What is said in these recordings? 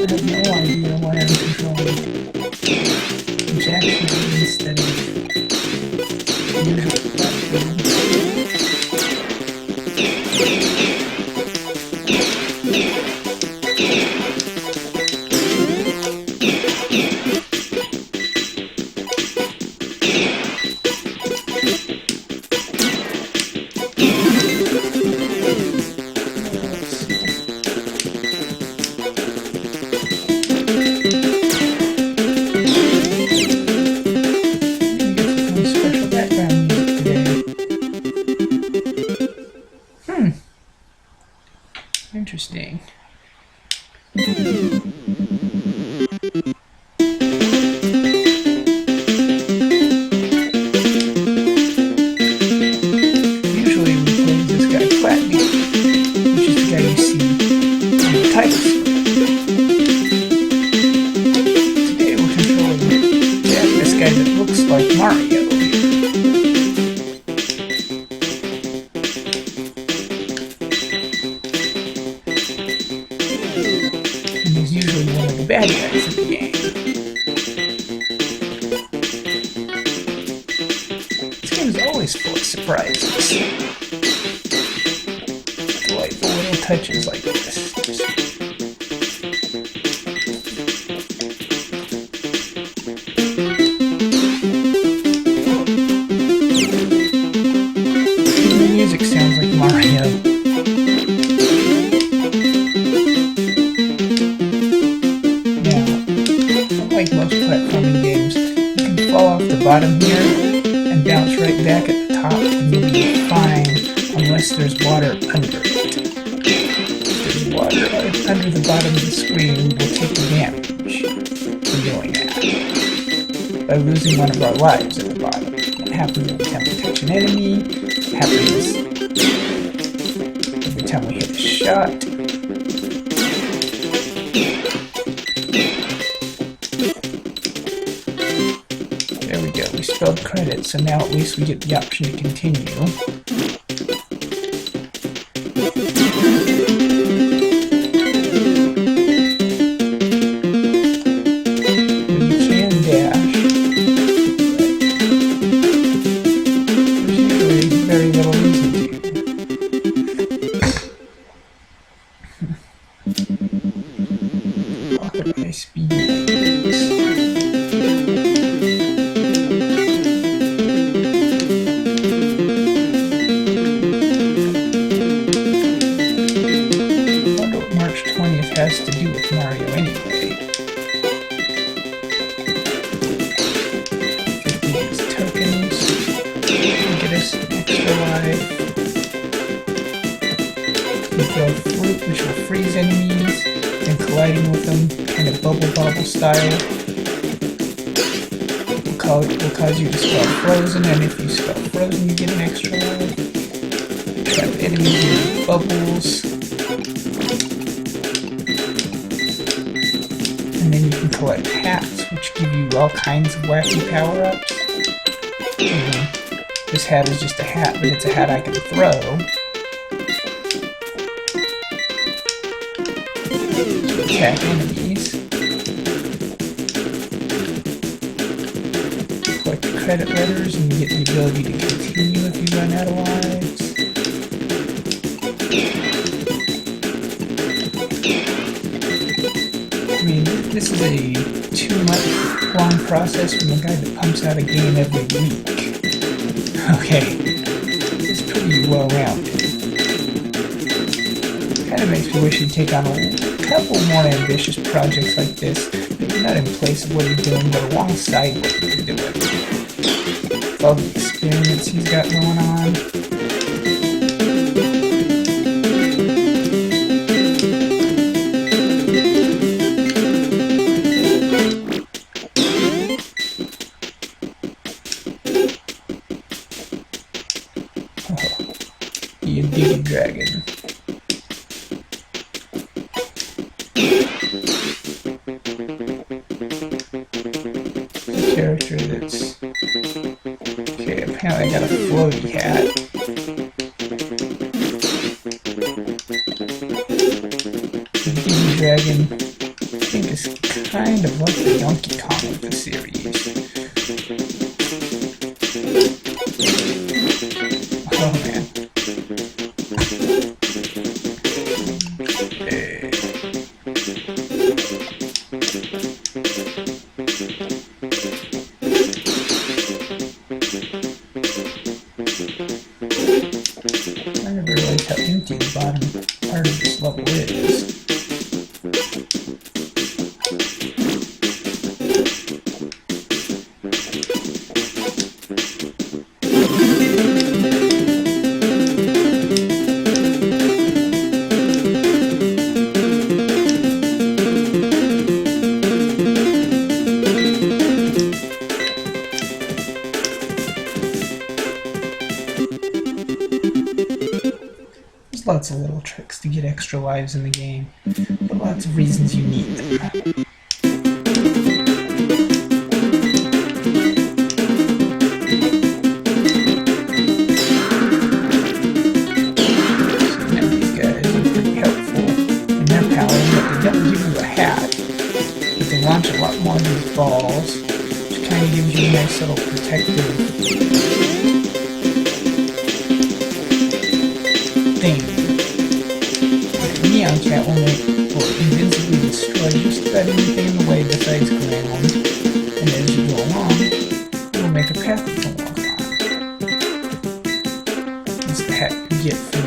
have no idea why I'm controlling Japanese instead of usual platform. Interesting. Usually we play this guy Flatney, which is the guy you see on the title screen. Today we're controlling this guy that looks like Mario. He's usually one of the bad guys in the game. This game is always full of surprises. Delightful little touches like this. The music sounds like Mario. Like most platforming games, you can fall off the bottom here and bounce right back at the top and you'll be fine unless there's water under it. If there's water under the bottom of the screen, we'll take the damage from doing that by losing one of our lives at the bottom. It happens every time we touch an enemy, it happens every time we hit a shot. There we go, we spelled credit, so now at least we get the option to continue. When you can dash, there's usually very little reason to. Authorize speed. Has to do with Mario anyway. These tokens get us an extra life. We throw fruit which will freeze enemies, and colliding with them, kind of bubble bobble style, will cause you to spell frozen, and if you spell frozen you get an extra life. Trap enemies with bubbles. And then you can collect hats, which give you all kinds of wacky power-ups. This hat is just a hat, but it's a hat I can throw. To attack enemies. Collect the credit letters, and you get the ability to continue if you run out of lives. I mean, this is a 2-month long process from a guy that pumps out a game every week. Okay, it's pretty well rounded. Kind of makes me wish he'd take on a couple more ambitious projects like this, maybe not in place of what he's doing, but alongside what he's doing. With all the experience he's got going on. You dig dragon. The character that's... Okay, apparently I got a floaty hat. The dig dragon think is kind of like the Donkey Kong of the series. Oh man. I never realized how empty the bottom part of this level is. Lots of little tricks to get extra lives in the game, but lots of reasons you need them. So now these guys are pretty helpful in their power, but they don't give you a hat, but they launch a lot more of these balls, which kind of gives you a nice little protective thing. NeonPlat will invincibly destroy just about anything in the way besides ground, and as you go along, it will make a path you can walk on. It's the hat you get for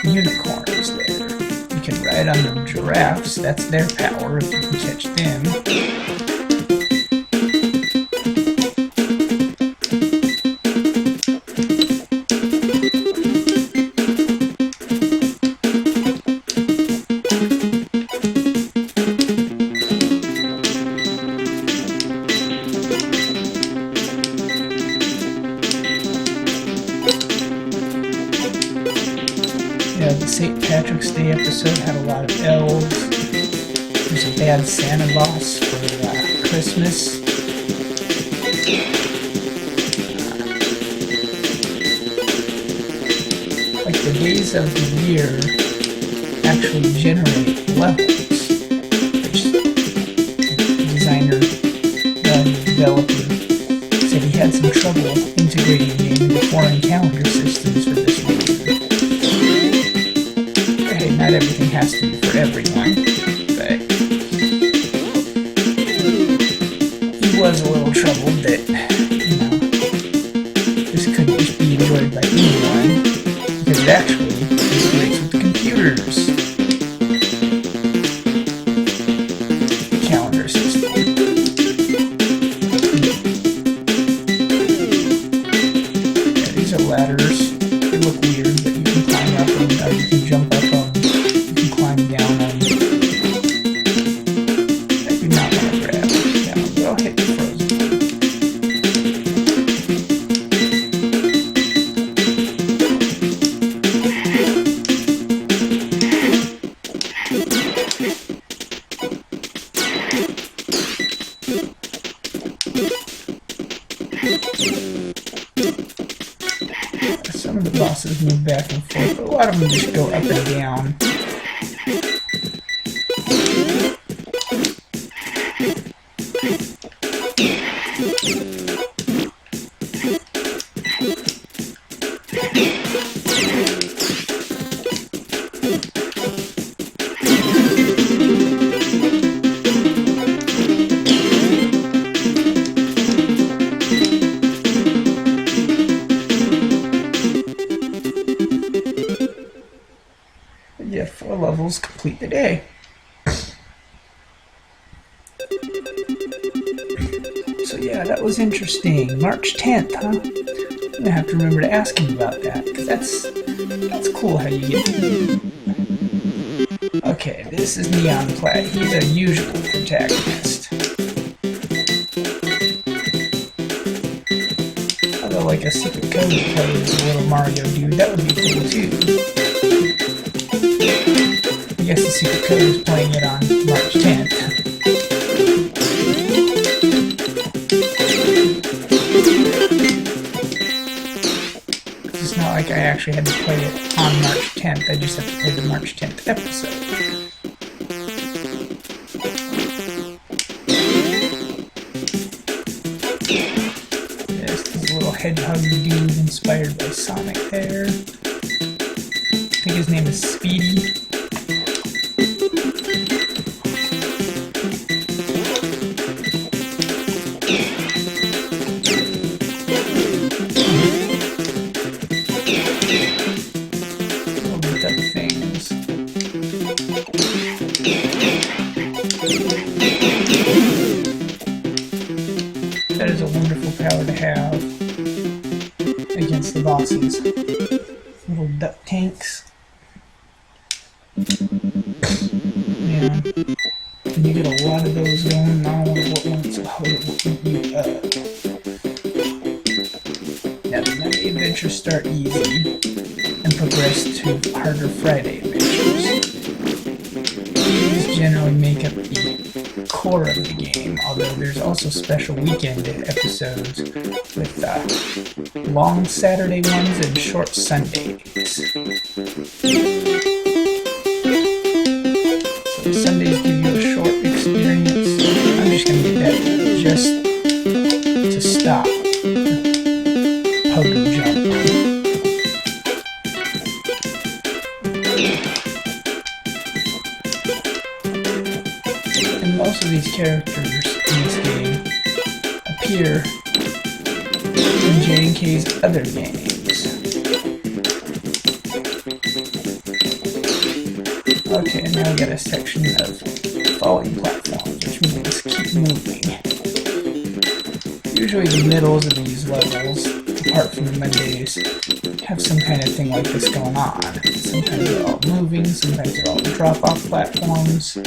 the unicorns there. You can ride on the giraffes, that's their power if you can catch them. Yeah, the St. Patrick's Day episode had a lot of elves. There's a bad Santa boss for Christmas. Like the days of the year actually generate levels, which the designer, developer, said he had some trouble integrating the game into foreign calendar systems for this reason. Not everything has to be for everyone, but he was a little troubled that, this couldn't just be enjoyed by anyone, because it actually integrates with computers. Calendar system. Yeah, these are ladders. They look weird, but you can climb up them, or you can jump up them. Climb down on. I do not want to grab down, but I'll hit the frozen Some of the bosses move back and forth, but a lot of them just go up and down. Yeah, 4 levels complete the day. So yeah, that was interesting. March 10th, huh? I'm gonna have to remember to ask him about that, because that's cool how you get. Okay, this is NeonPlat. He's a usual protagonist. Although, like a secret code plays a little Mario dude, that would be cool too. I guess the secret code is playing it on March 10th. It's not like I actually had to play it on March 10th, I just have to play the March 10th episode. hedgehog dude inspired by Sonic there. I think his name is Speedy. That is a wonderful power to have against the bosses. Little duck tanks. Yeah. And you get a lot of those going on at once. How it will eat you up. Now the Monday adventures start easy and progress to harder Friday adventures. These generally make up the core of the game, although there's also special weekend episodes with long Saturday ones and short Sundays. So Sundays give you a short experience. I'm just going to get that just to stop pogo jump. Most of these characters in this game appear in Jayenkai's other games. Okay, now we got a section of falling platforms, which means keep moving. Usually the middles of these levels, apart from the Mondays, have some kind of thing like this going on. Sometimes they're all moving, sometimes they're all drop-off platforms.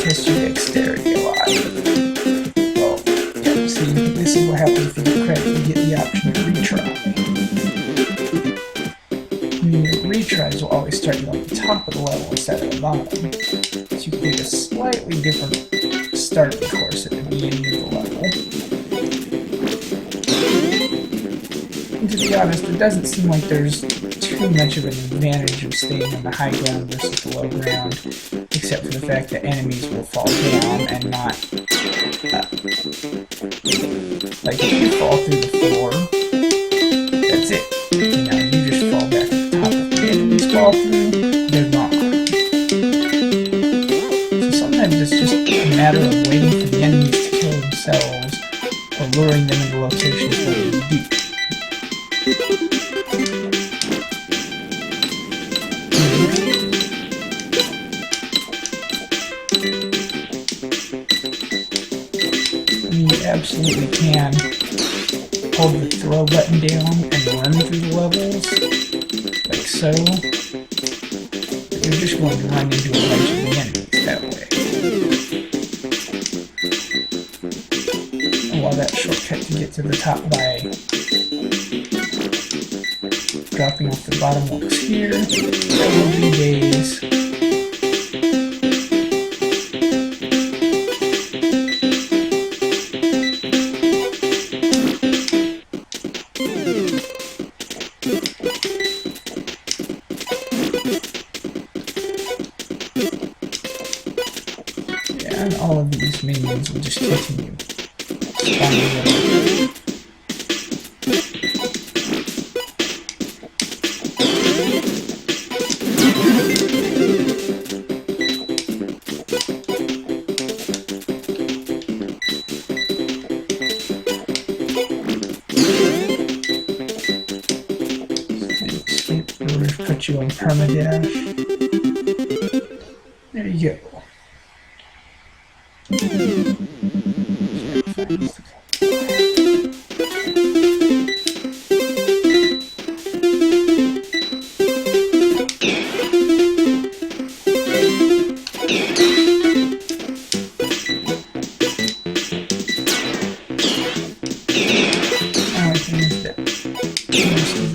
Test your dexterity a lot. Well, yeah, see, this is what happens if you get credit. You get the option to retry. And your retries will always start you on the top of the level instead of the bottom. So you can take a slightly different starting course at the beginning of the level. And to be honest, it doesn't seem like there's too much of an advantage of staying on the high ground versus the low ground, except for the fact that enemies will fall down and not like if you fall through the floor, that's it. You know, you just fall back to the top. If the enemies fall through, they're gone. So sometimes it's just a matter of waiting for the enemies to kill themselves or luring them into locations where they do. You absolutely can hold the throw button down and run through the levels, like so. But you're just going to run into a bunch of the enemies that way. And while that shortcut to get to the top by dropping off the bottom works here, there will be days and all of these minions will just continue spawning in. Escape the roof, put you on permadeath. There you go.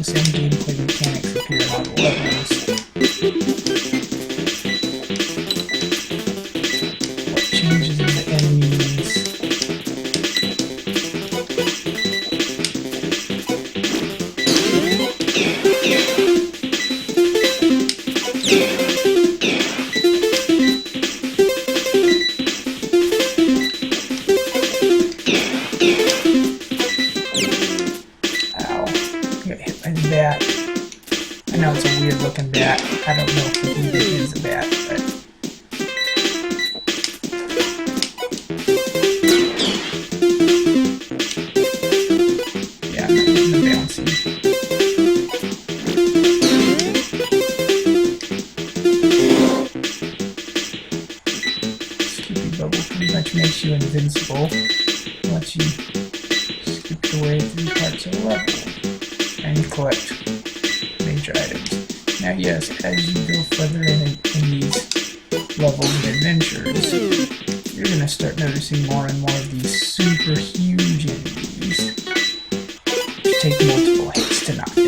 Same gameplay mechanics appear on the levels. What changes in the enemies? bat. I know it's a weird looking bat. I don't know if it even is a bat, but yeah, I'm not getting the bouncy. Scoopy Bubble pretty much makes you invincible. Lets you scoop your way through parts of the level and collect major items. Now yes, as you go further in these levels and adventures, you're going to start noticing more and more of these super huge enemies which take multiple hits to knock down.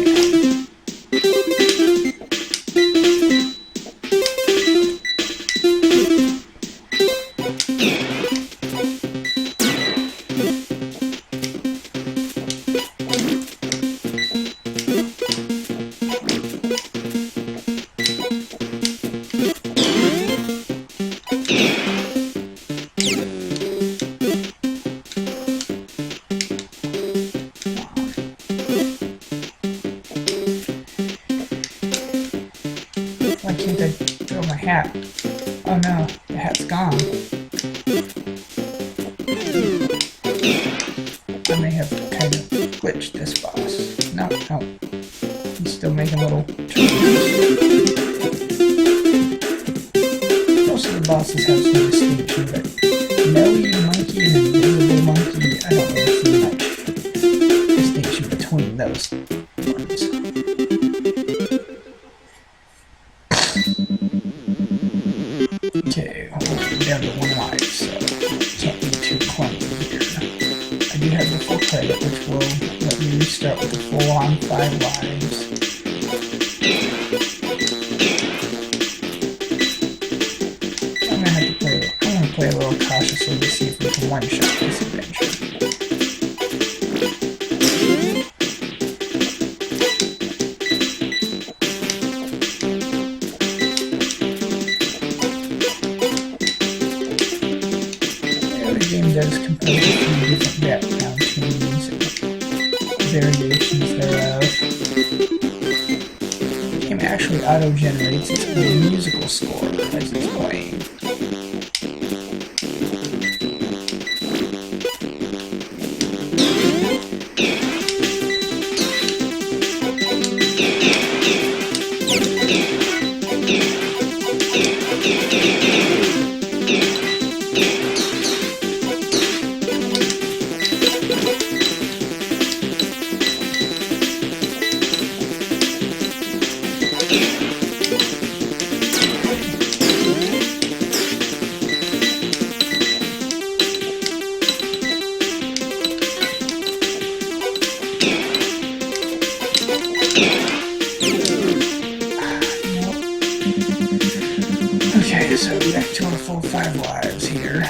Why can't I throw my hat? Oh no, the hat's gone. I may have kind of glitched this boss. No, no. He's still making little turns. Most of the bosses have some distinction, but Melly Monkey and Invisible Monkey, I don't really see much distinction between those ones. Okay, we're down to 1 life, so can't be too clumsy here. I do have the full credit, which will let me restart with a full-on 5 lives. I'm gonna play a little cautiously to see if we can one-shot this adventure. The game does compose a few different background tunes and variations thereof. The game actually auto-generates its own musical score as it's playing. Okay, so back to our full 5 lives here.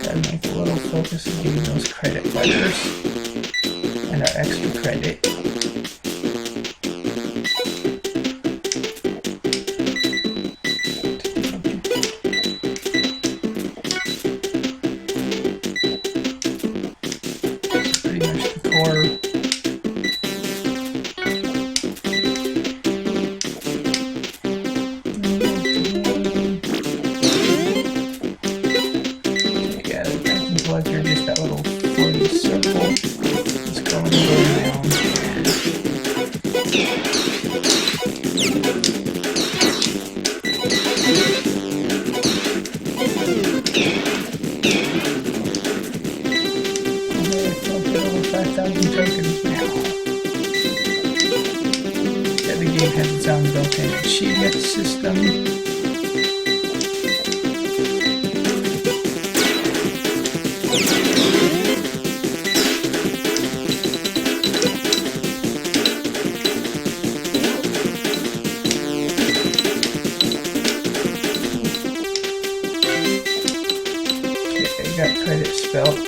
Gotta make a little focus of getting those credit letters and our extra credit. Pretty much the core. Like you're just that little floaty circle just going around. Over 5,000 tokens now. Yeah, the game has its own built-in achievement system. Got credit spelt.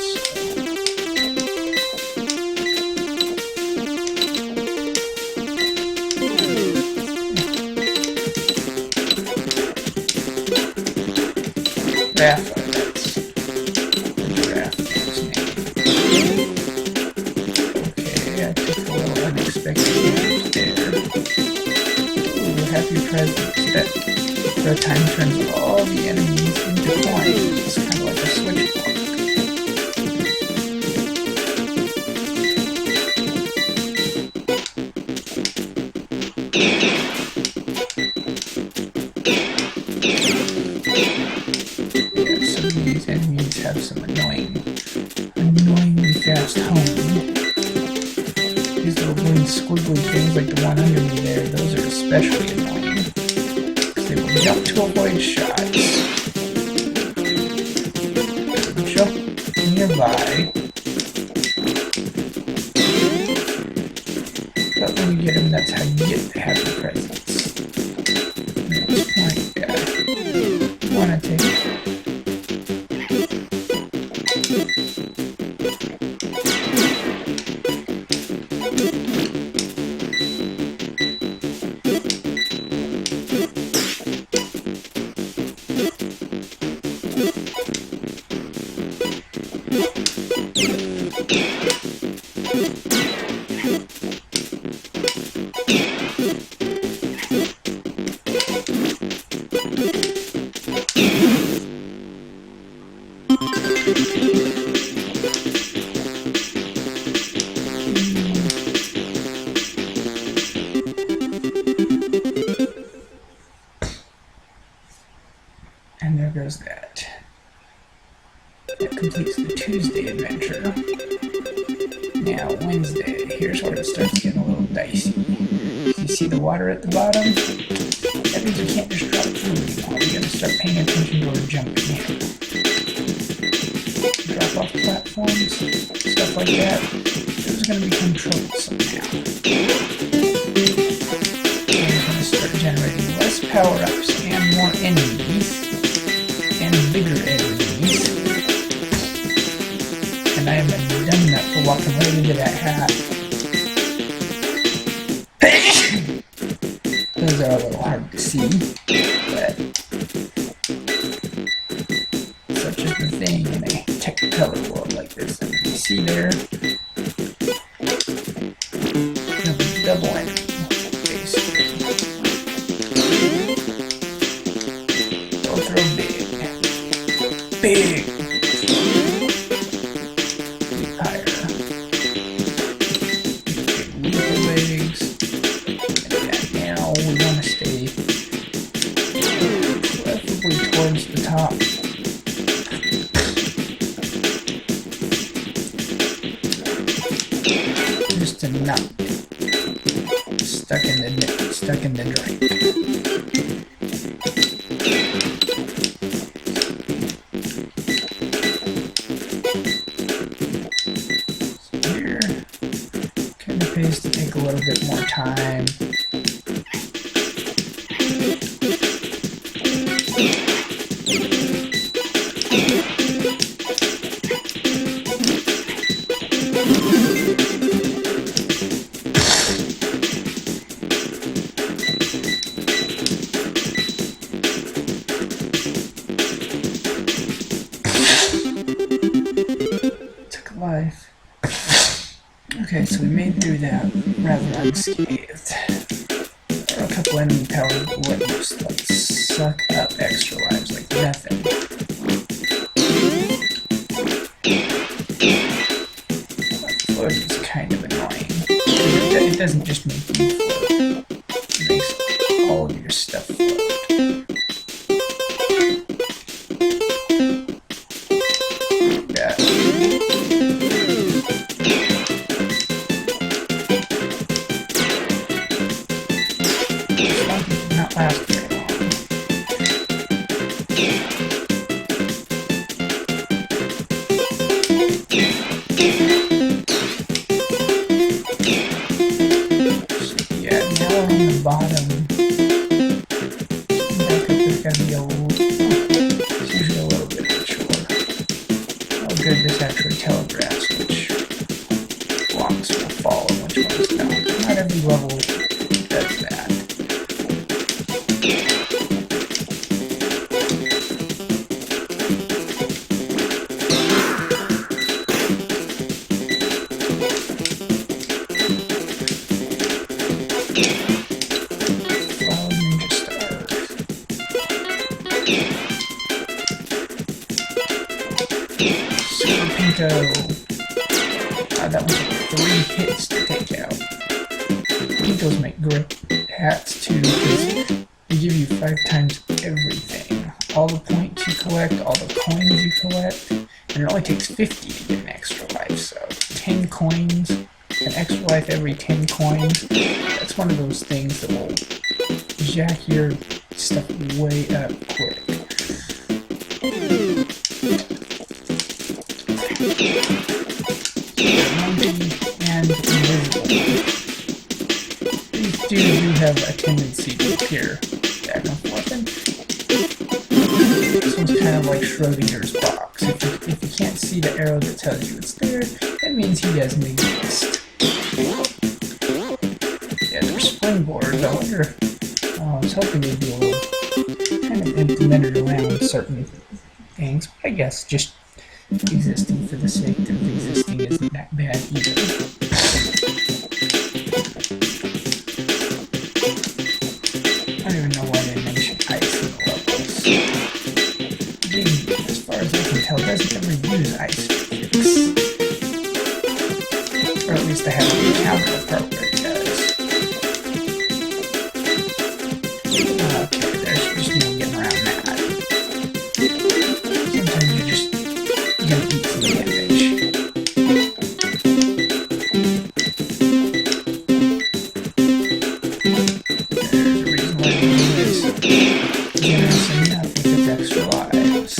Rafa, that's the giraffe name. For a time turns all the enemies into coins. It's kind of like a switchboard. Yeah, some of these enemies have some annoyingly fast home. These little green squiggly things like the one under me there, those are especially annoying. They will jump to avoid shots. Jump nearby. But when you get them, that's how you get the happy presents. That's point, yeah. Wanna take it. And there goes that. That completes the Tuesday adventure. Now Wednesday, here's where it starts getting a little dicey. You see the water at the bottom? That means you can't just drop food anymore. You gotta start paying attention to where jumping. Drop off platforms, stuff like that. It's gonna become troublesome now. And we're gonna start generating less power-ups and more enemies. And bigger enemies. And I haven't done that for walking right into that hat. Those are a little hard to see, but such is the thing in a Technicolor world like this. And you see there, double enemy, basically. They'll throw big. Big! Higher. Big weaker legs. And now we want to stay preferably towards the top. Just to not get stuck in the drink. To take a little bit more time. Took a life. Okay, so we made through that rather unscathed. There are a couple enemy powered bullets that suck up extra lives like nothing. That float is kind of annoying. It doesn't just make you float, it makes all of your stuff float. Not last very long. So yeah, now we're on the bottom. Back up there's gotta be it's usually a little bit of a chore. How good this actually telegraphs which blocks will fall and which ones don't. Not every level does that. go. That was like 3 hits to take out. I think those make great hats too, because they give you 5 times everything. All the points you collect, all the coins you collect, and it only takes 50 to get an extra life, so 10 coins, an extra life every 10 coins. That's one of those things that will jack your stuff way up quick. Monkey and invisible. These do have a tendency to appear back and forth, and this one's kind of like Schrodinger's box. If you can't see the arrow that tells you it's there, that means he doesn't exist. Yeah, they're springboards. I wonder, I was hoping they'd be a little kind of implemented around certain things, but I guess just existing for the sake of existing isn't that bad either. I don't even know why they mentioned ice in the levels. Jing, as far as I can tell, doesn't ever use ice physics. Or at least I haven't encountered a part where it does. Okay, there's just no getting around that. Sometimes you're just gonna eat some damage. There's a reason why we do this. Generous enough with its extra lives.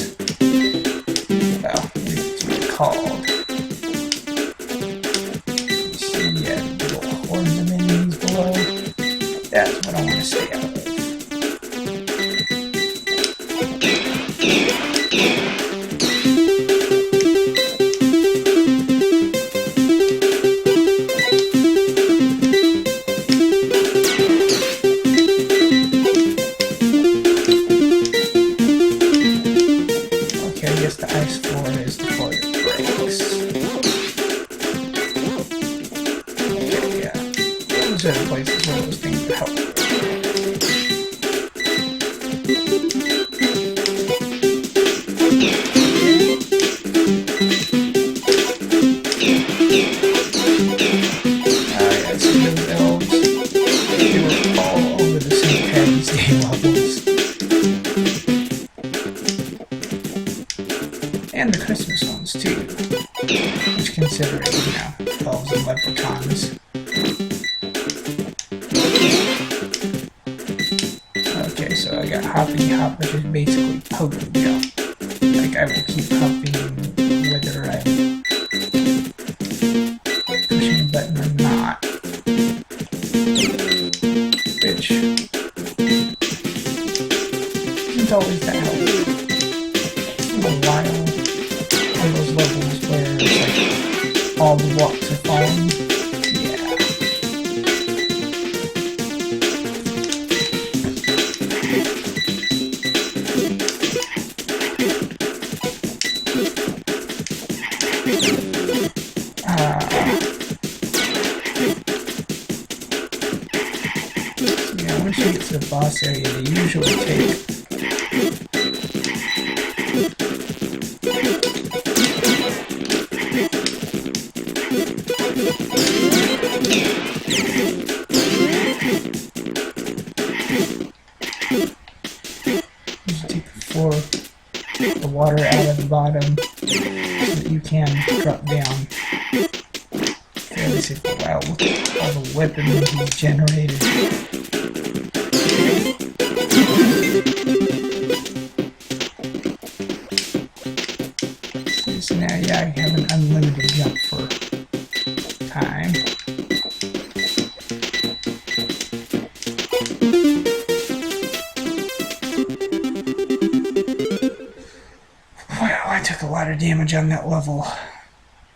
Well, it's what it's called. You see, little hordes of enemies below. That's what I want to stay out of. The ice floor is the floor that breaks. Okay, yeah. Those are the places where those things would help. Yeah, see those elves? They were all over the St. Patty's Day levels. And the Christmas ones too, which consider it, you know, elves and leprechauns. Okay, so I got hoppity hop, which is basically poke and jump. Like, I will keep hopping whether I'm pushing a button or not. Which isn't always that helpful. In a while, on those levels where it's like all the blocks are falling. Yeah. So yeah, once you get to the boss area, they usually take the water out of the bottom so that you can drop down fairly safely. Wow, look at all the weaponry he's generated. So now, yeah, I have an unlimited jump for time. I took a lot of damage on that level.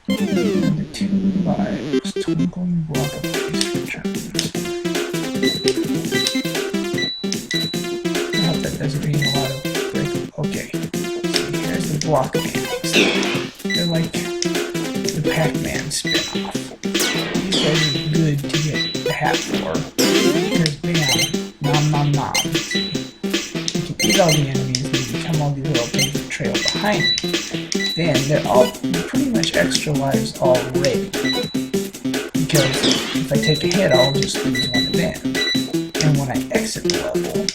The 2 lives. Twinkling block of ice returns. I hope that doesn't mean a lot of break. Okay. So here's the block bands. They're like the Pac-Man spin-off. These guys are good to get the hat for. Here's Bam. Nom nom nom. You can eat all the enemies and become all these little things that trail behind me. Then they're all pretty much extra lives already. Because if I take a hit, I'll just lose one of them. And when I exit the level,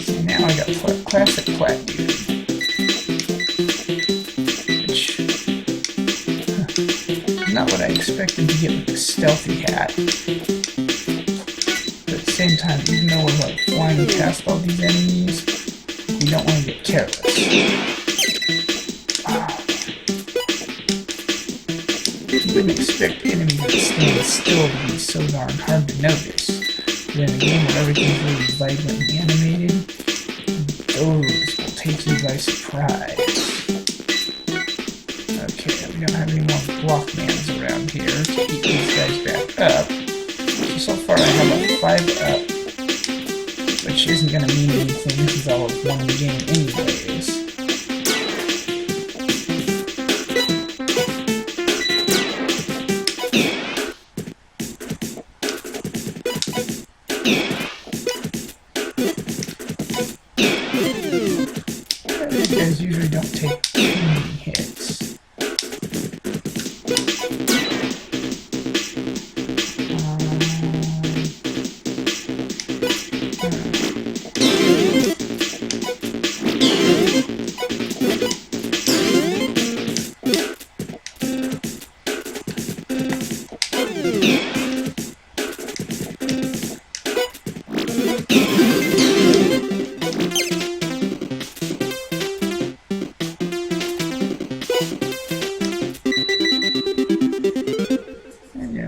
so now I got classic Plat Dude, which not what I expected to get with the stealthy hat. But at the same time, even though we're like flying past all these enemies, we don't want to get careless. You wouldn't expect enemies that stand still to be so darn hard to notice. But in a game where everything's really vibrant and animated, those will take you by surprise. Okay, we don't have any more blockmans around here to eat these guys back up. So far I have a 5 up, which isn't going to mean anything since I'll have won the game anyways. These guys usually don't take too many hits.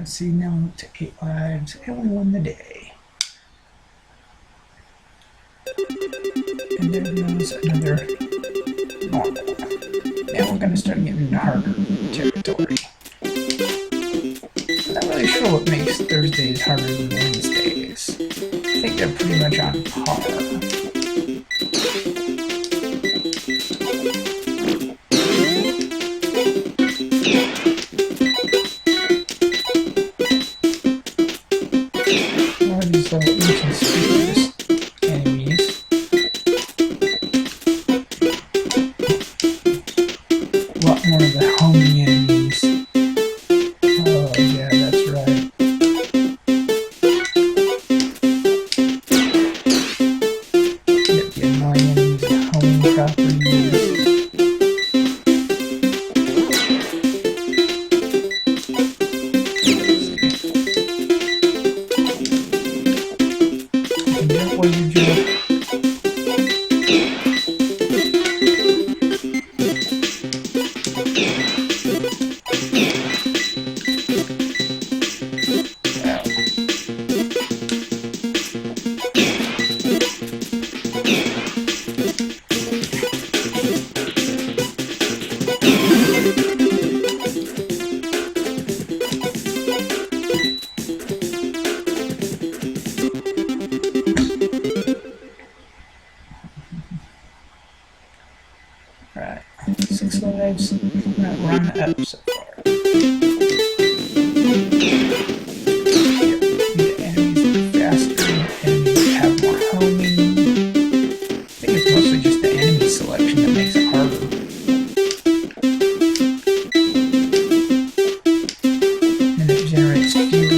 See, now I'm up to 8 lives, and we won the day. And there goes another normal. Now we're going to start getting into harder territory. I'm not really sure what makes Thursdays harder than Wednesdays. I think they're pretty much on par. Inconspicuous enemies. A lot more of the homing enemies. Oh yeah, that's right. Get the annoying enemies and homing properties. Where you go? Right, 6 lives, not run up so far. The enemies are faster, enemies have more homing. I think it's mostly just the enemy selection that makes it harder. And it generates fewer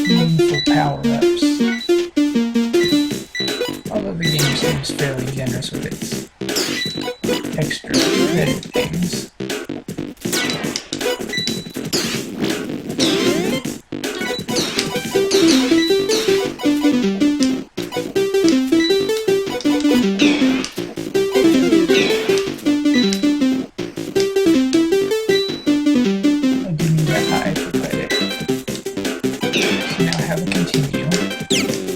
meaningful power-ups. Although the game seems fairly generous with its extra credit things. I didn't need that high for credit. So now I have a continue.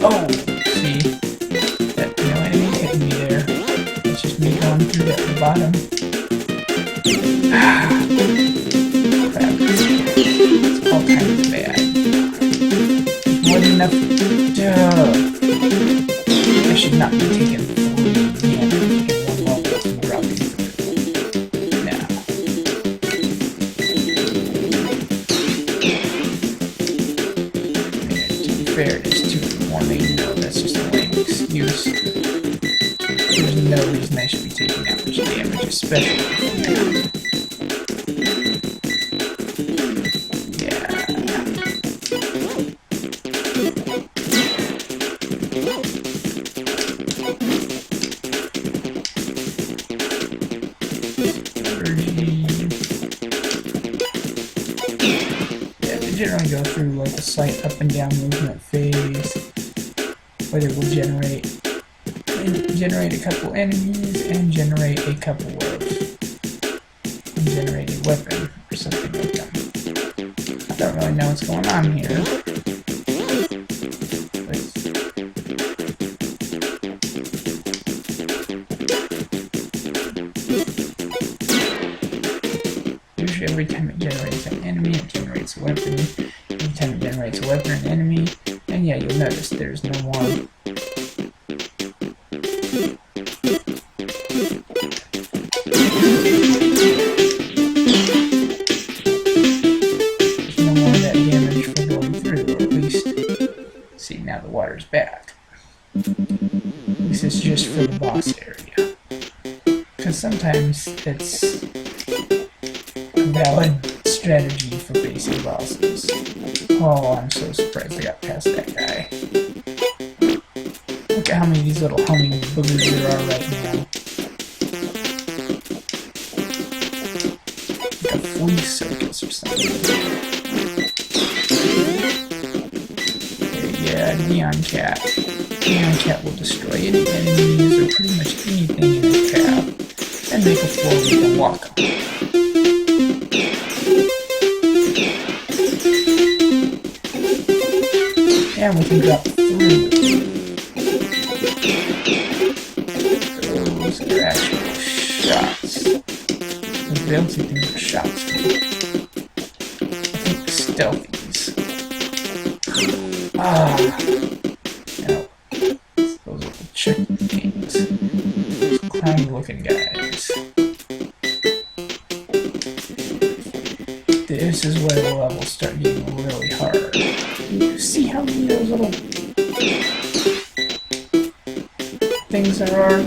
Oh! See? That no enemy hitting me there. It's just me going through that bottom. Crap. It's all kinds of bad. There's more than enough. Duh. I should not be taking 3. special. Generally go through like a slight up and down movement phase where they will generate a couple enemies and generate a couple of generate a weapon or something like that. I don't really know what's going on here. Usually every time it generates an enemy, it generates a weapon. Every time it generates a weapon, an enemy. And yeah, you'll notice there's no more. There's no more of that damage for going through, or at least, see, now the water's back. At least it's just for the boss area. Because sometimes it's a valid strategy for facing bosses. Oh, I'm so surprised I got past that guy. Look at how many of these little homing boogers there are right now. Like a flea circus or something. Yeah, NeonPlat. NeonPlat will destroy any enemies or pretty much anything in its path and make a floor we can walk on. And we can drop through it. Those are actual shots. The bouncy things are shots. I think stealthies. No. Those little chicken things. Those clowny looking guys. This is where the levels start getting really hard. You see how many of those little things there are?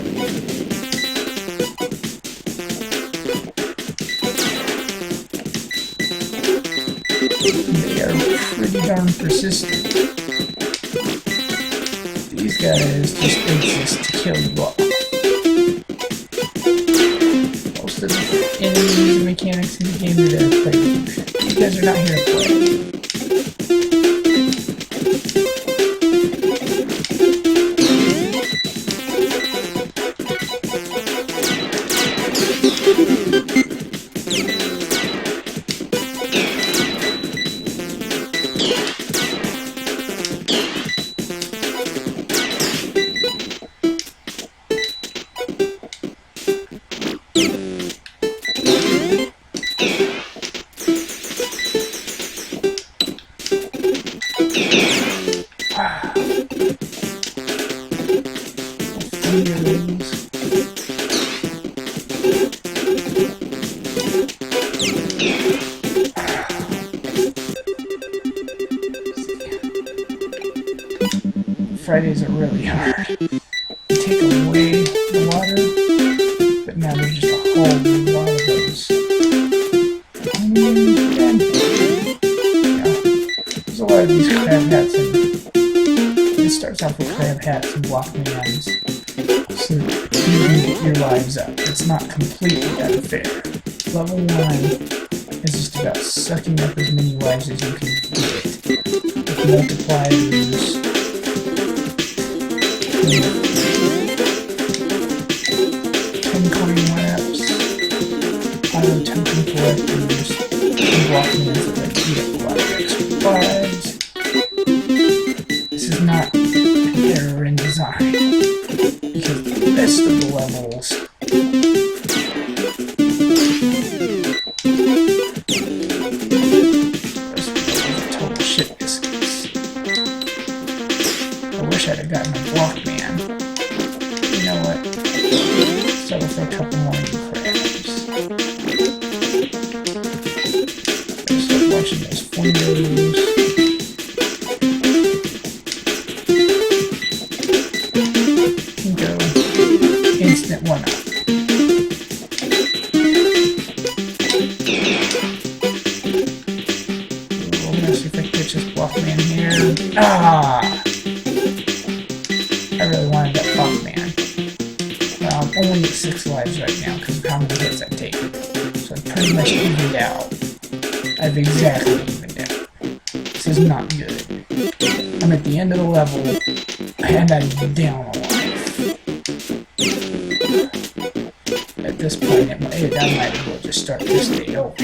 They are pretty darn persistent. These guys just exist to kill you off. Most of the enemies and mechanics in the game are there to play with. These guys are not here to play. Fridays are really hard. You take away the water, but now there's just a whole lot of those. There's a lot of these crab hats, and it starts off with crab hats and block mans, so you can get your lives up. It's not completely unfair. Level 1 is just about sucking up as many lives as you can get. With multipliers, coin laps, auto token collectors, and block mans that let you get a lot of extra lives. This is not an error in design, because the rest of the levels are total shit biscuits. I wish I'd have gotten a block man. You know what? Settle for a couple more new crabs. Just start watching those flamingos. pretty much evened out. I've exactly evened out. This is not good. I'm at the end of the level, and I'm down a life. At this point, I might as well just start this day over.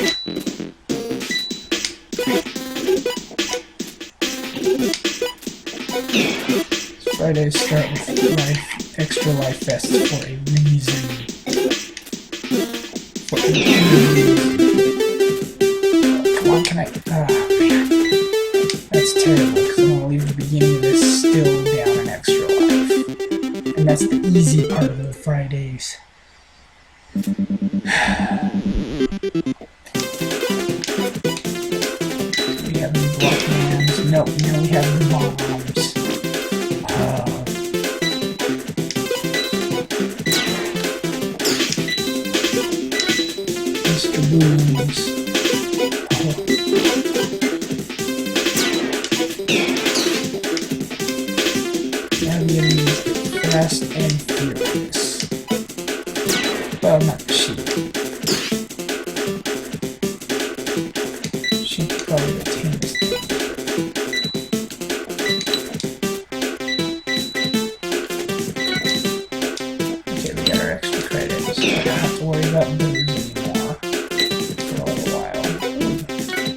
Fridays start with life, extra life vests for a reason. For a reason. Come on, can I? Ah, man. That's terrible, because I'm going to leave the beginning of this still down an extra life. And that's the easy part of the Fridays. Do we have any block hands? Nope, no, we have the bombs. Mr. Booms. Now the enemies get fast and furious. Well, not the sheep. Sheep probably the tamest thing. Okay, we got our extra credits, so I don't have to worry about booze anymore for a little while.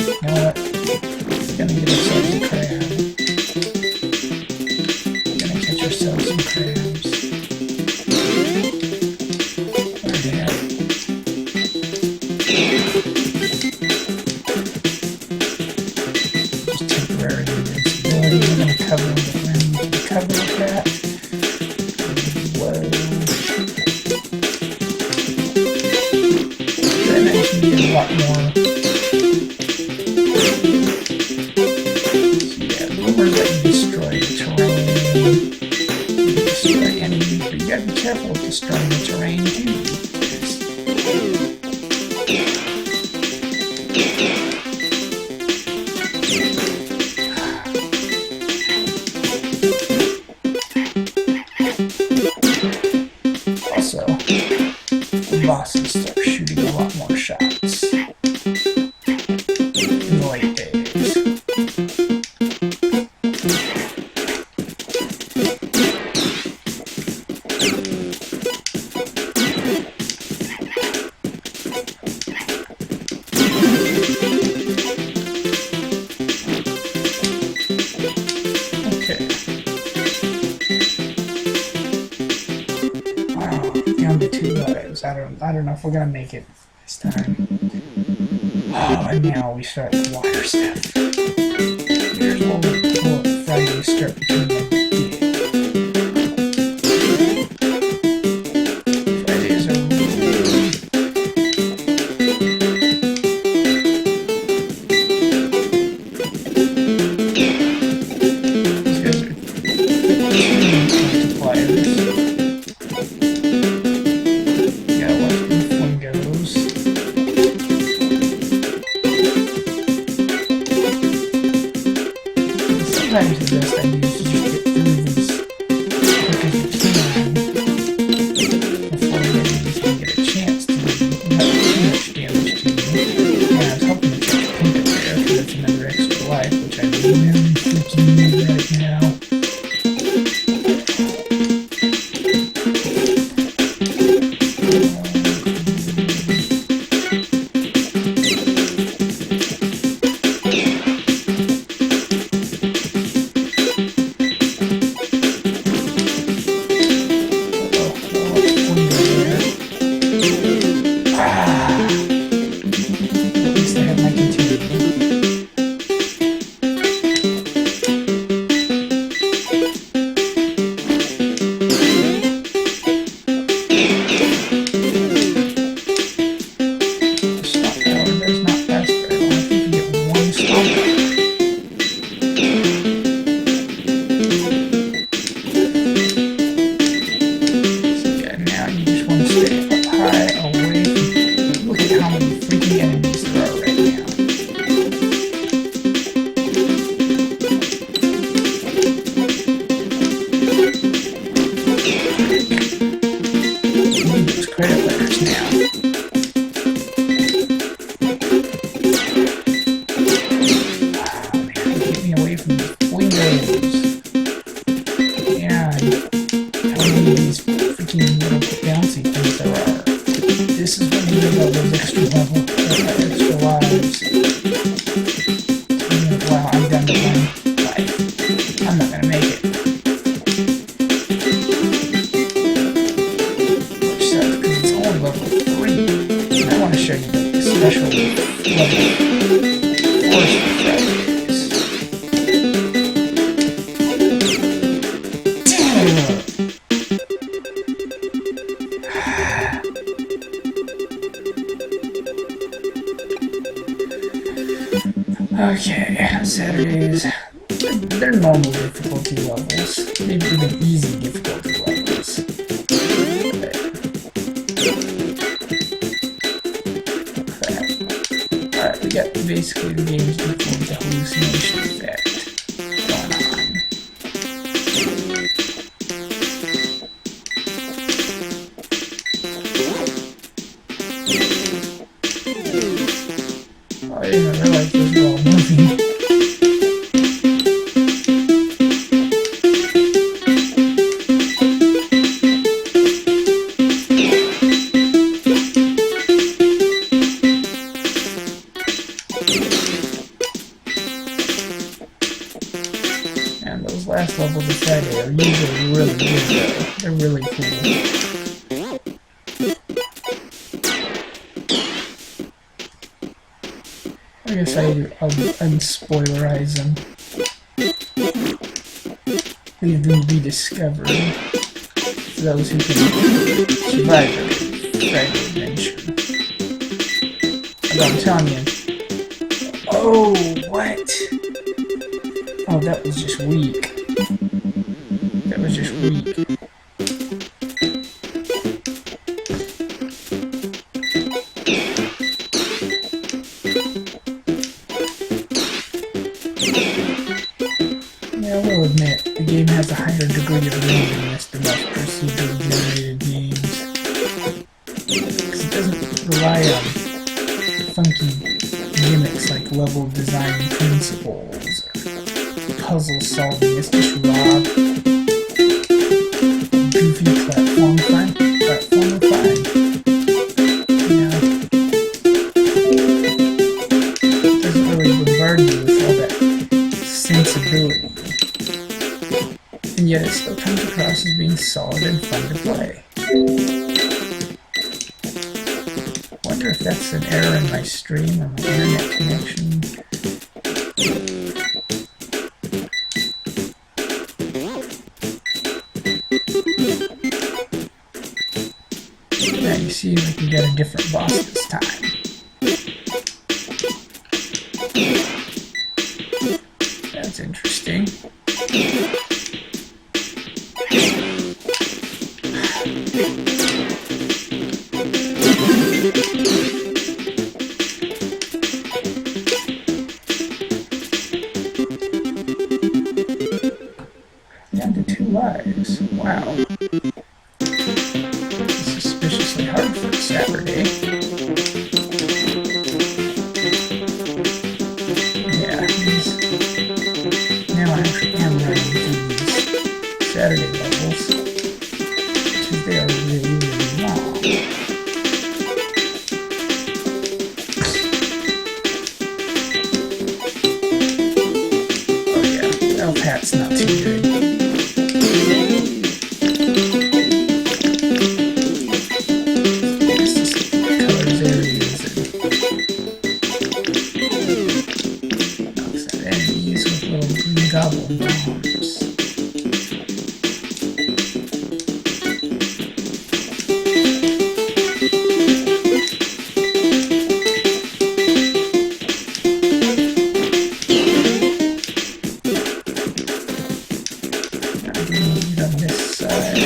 You know what? We're gonna get ourselves a crab. We're gonna catch ourselves some crabs. Cover with them to cover with that. Whoa. I mentioned you get a lot more. So yeah, boomers let you destroy the terrain. You can destroy enemies, but you gotta be careful with destroying the terrain too. Also, the bosses start shooting a lot more shots in the late days. Okay. Down to 2 lives. I don't know if we're gonna make it this time. Oh, and now we start the water stuff. Here's what we Fridays start becoming a big. Fridays are really. These guys are multipliers. Sometimes the best idea is to just get through these quick as you can before the enemies can get a chance to not too much damage to you. And I was hoping to catch Pink up there because it's another extra life, which I really freaking need right now. give all those extra extra lives. Wow, I'm down to 1 life. I'm not gonna make it. Which sucks, because it's only level 3. And I want to show you the special level forest effect. Okay, Saturdays. They're normal difficulty levels. Maybe even easy difficulty levels. Alright, we got basically the game's equal to hallucination effect going on. Oh, I didn't realize those were all moving. And those last levels of Friday are usually really good though. They're really cool. I guess I'll unspoilerize them. Leave them to be discovered for those who can survive the Friday adventure. But I'm telling you. Oh, what? Oh, that was just weak. That was just weak. Yeah, I will admit, the game has a higher degree of randomness than most procedurally generated games. Because it doesn't rely on funky gimmicks like level design principles or puzzle solving. It's just raw, goofy platformer fun. You know, it doesn't really bombard you with all that sensibility. And yet it still comes across as being solid and fun to play. Wonder if that's an error in my stream or my internet connection. Now you see we can get a different boss this time. That's interesting. Down to 2 lives. Wow. Suspiciously hard for a Saturday. Yeah, now I actually am running these Saturday levels. Because they are really, really long. Oh yeah, L-Pat's not too good. Goblin bombs. On this side.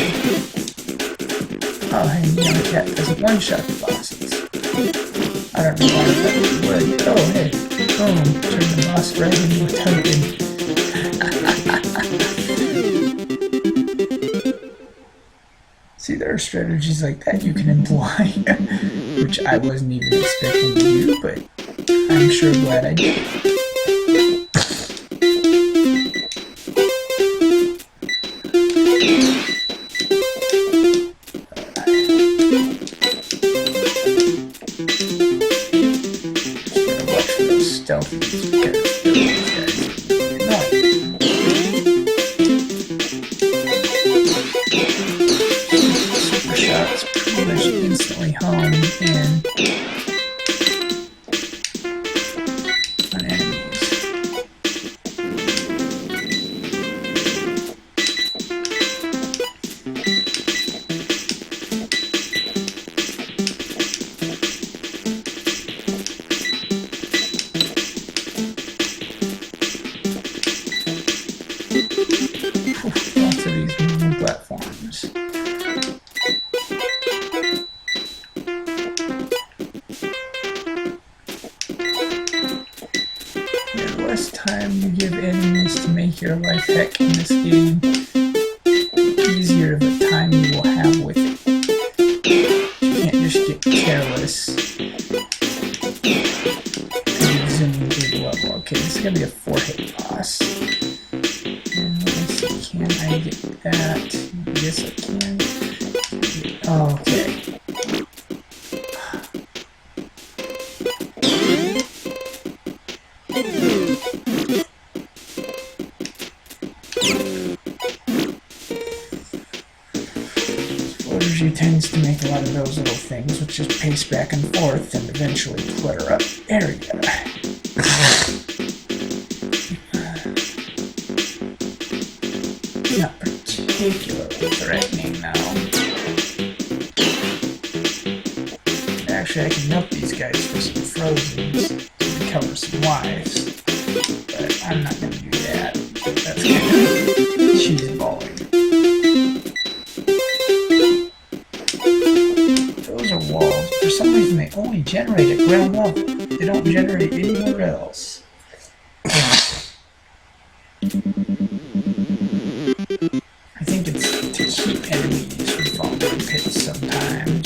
Oh, hey, NeonPlat doesn't one-shot the bosses. I don't know why that would. Oh, hey, boom, turn the boss right into a token. See, there are strategies like that you can employ, which I wasn't even expecting to do, but I'm sure glad I did. Super shots pretty much instantly home in on enemies. Lots of these moving platforms. The less time you give enemies to make your life heck in this game, the easier the time you will have with it. You can't just get careless and zoom through the level. Okay, this is gonna be a 4-hit boss. Can I get that? Yes, I can. Okay. Floatergy tends to make a lot of those little things, which just pace back and forth and eventually clutter up area. Not particularly threatening now. Actually, I can milk these guys for some frozens to recover some lives, but I'm not going to do that. That's kind of cheese-balling. Those are walls. For some reason, they only generate at ground level. They don't generate anywhere else. I think it's to keep enemies from falling in pits sometimes.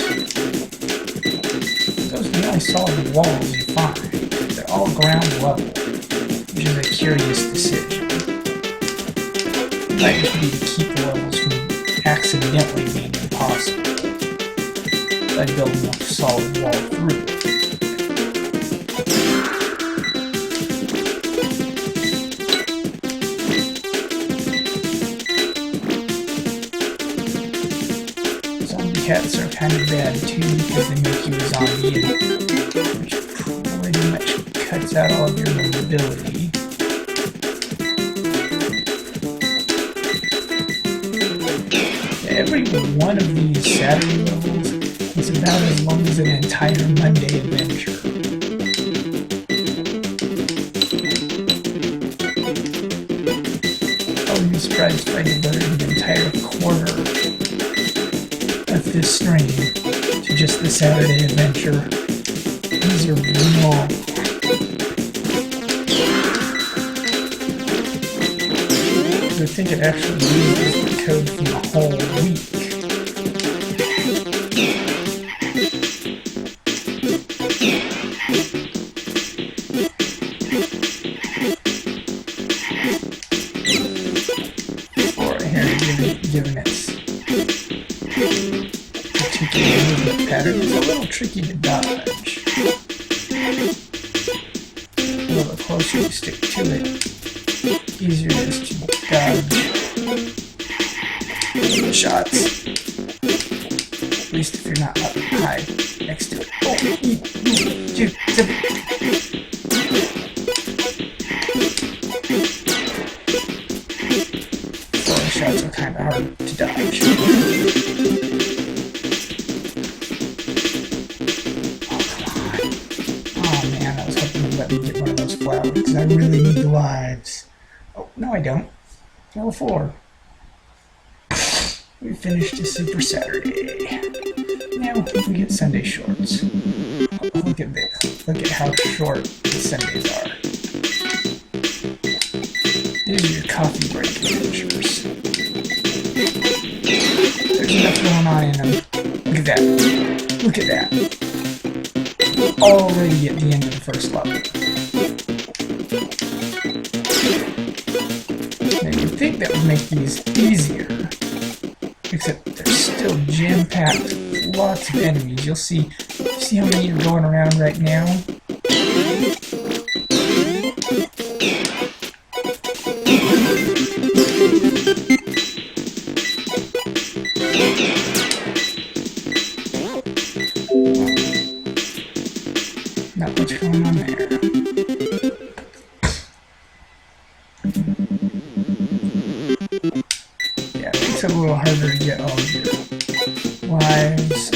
Those are the only solid walls you find. They're all ground level, which is a curious decision. It might just be to keep the levels from accidentally being impossible by building up a solid wall through it. Cats are kind of bad too because they make you a zombie, which pretty much cuts out all of your mobility. Every one of these Saturday levels is about as long as an entire Monday adventure. I would be surprised if I devoted an entire quarter of this stream to just the Saturday adventure. These are long. I think it actually uses the code from the whole week. Or here, given its movement pattern is a little tricky to dodge. A little closer you stick to it, easier it is to dodge the shots. At least if you're not up high next to it. Oh, dude, the shots are kind of hard to dodge. Let me get one of those flowers because I really need the lives. Oh, no I don't. Level 4. We finished a Super Saturday. Now we get Sunday shorts. Oh, look at this. Look at how short the Sundays are. These are your coffee break adventures. There's enough going on in them. Look at that. Look at that. Already at the end of the first level. Now you'd think that would make these easier, except they're still jam-packed with lots of enemies. You'll see how many are going around right now. Not much going on there. Yeah, it makes it a little harder to get all of your lives.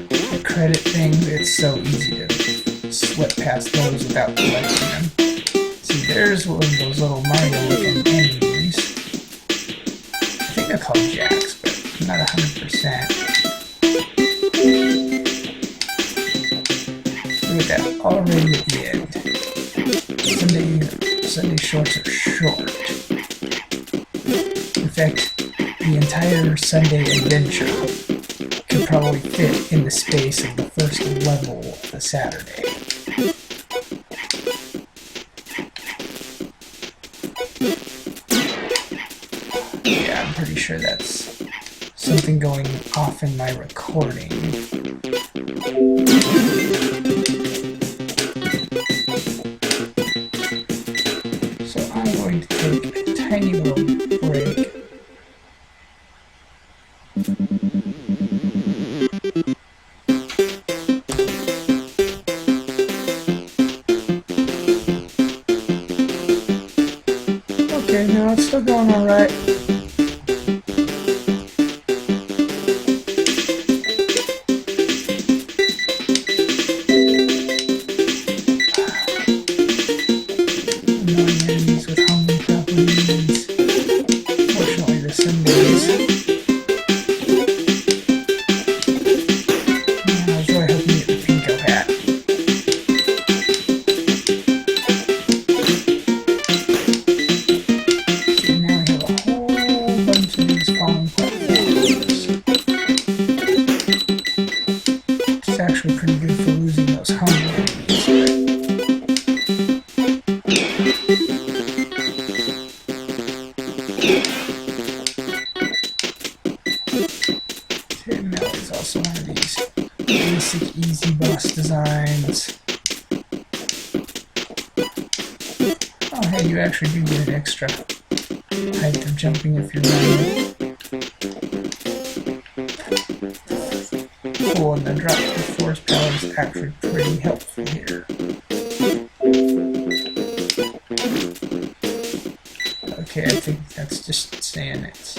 The credit thing, it's so easy to slip past those without collecting them. See, there's one of those little Mario-looking enemies. I think they're called jacks, but I'm not 100%. Look at that, already at the end. Sunday shorts are short. In fact, the entire Sunday adventure could probably fit in the space of the first level of the Saturday. Yeah, I'm pretty sure that's something going off in my recording. So I'm going to take a tiny little break. Okay, no, it's still going alright. Easy boss designs. Oh hey, you actually do get an extra height of jumping if you're running. Cool, and the drop of force power is actually pretty helpful here. Okay, I think that's just saying it.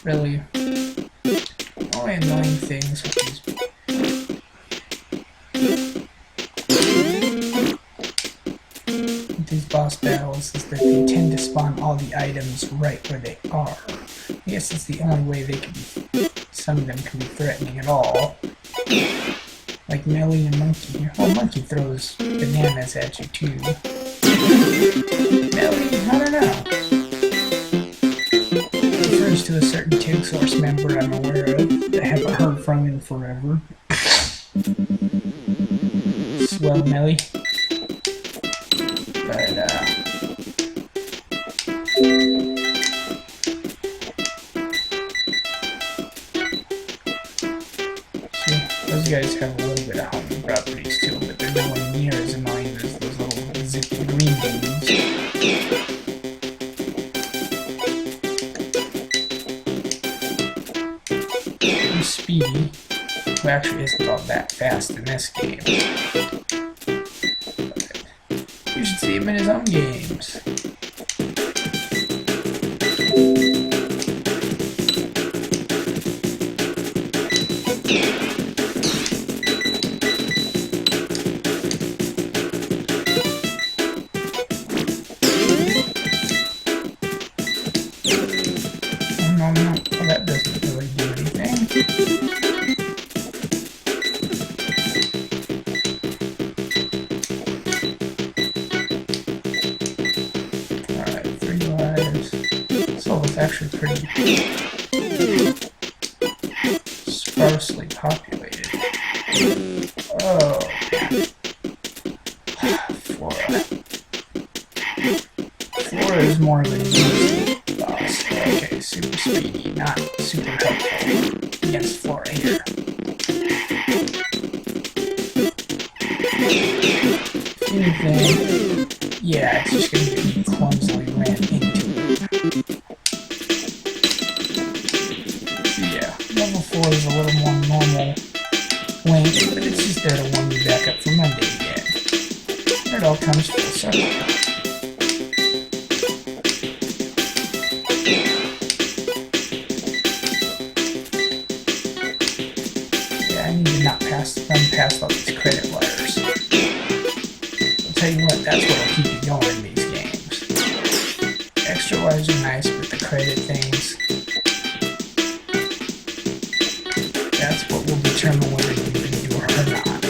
Really, only annoying things with these boss battles is that they tend to spawn all the items right where they are. I guess it's the only way they can be, some of them can be threatening at all. Like Melly and Monkey. Well, Monkey throws bananas at you too. Melly, I don't know. Refers to a certain TIG source member I'm aware of that I haven't heard from in forever. Swell Melly. But, see, those guys have a little bit of homing properties to them, but they're nowhere near as annoying as those little zippy green things. Speedy, who actually isn't all that fast in this game. But you should see him in his own games. No, well, that doesn't really do anything. Alright, 3 lives. So it's actually pretty sparsely populated. Oh, Flora. Flora is more of an easy boss. Okay, super speedy, not super helpful against Flora here. anything, yeah, it's just going to be clumsily ran into it. So yeah, level 4 is a little more normal length, but it's just there to warm you back up for Monday again. And it all comes full circle. I need to not run past all these credit letters. I'll tell you what, that's what'll keep you going in these games. Extra lives are nice, but the credit things, that's what will determine whether you can endure or not.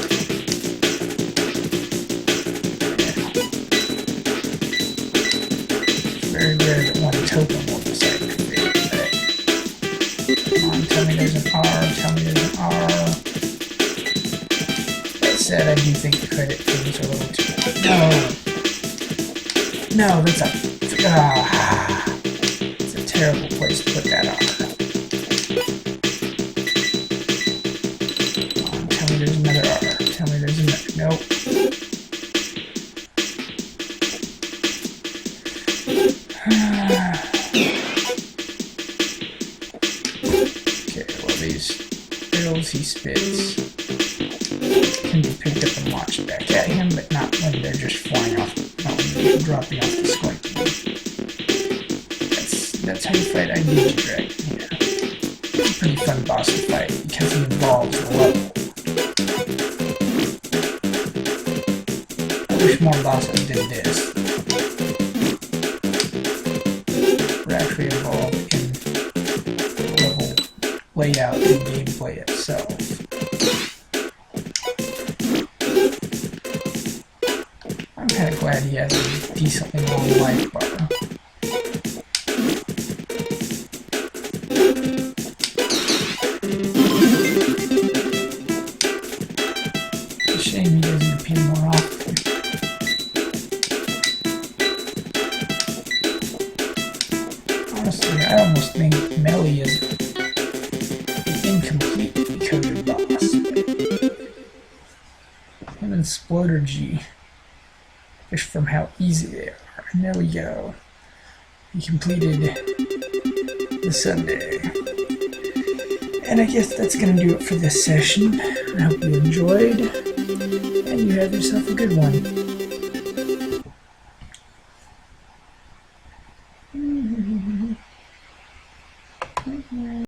It's very rare that one token will decide your fate, but come on, tell me there's an R, tell me there's an R. Said, I do think the credit things are a little too... No, that's a... it's a terrible place to put that R. Come on, tell me there's another R. Tell me there's another... Nope. Okay, well these riddles he spits can be picked up and launched back at him, but not when they're just flying off, not when they're dropping off the squinty. That's how you fight ID Dragon here. It's a pretty fun boss to fight because he involves the level. I wish more bosses did this. We're actually involved in the level layout and gameplay itself. I'm kind of glad he has a decently long life bar. It's a shame he doesn't appear more often. Honestly, I almost think Melly is an incompletely coded boss. Him and Sploder G, just from how easy they are. And there we go. We completed the Sunday. And I guess that's going to do it for this session. I hope you enjoyed, and you have yourself a good one.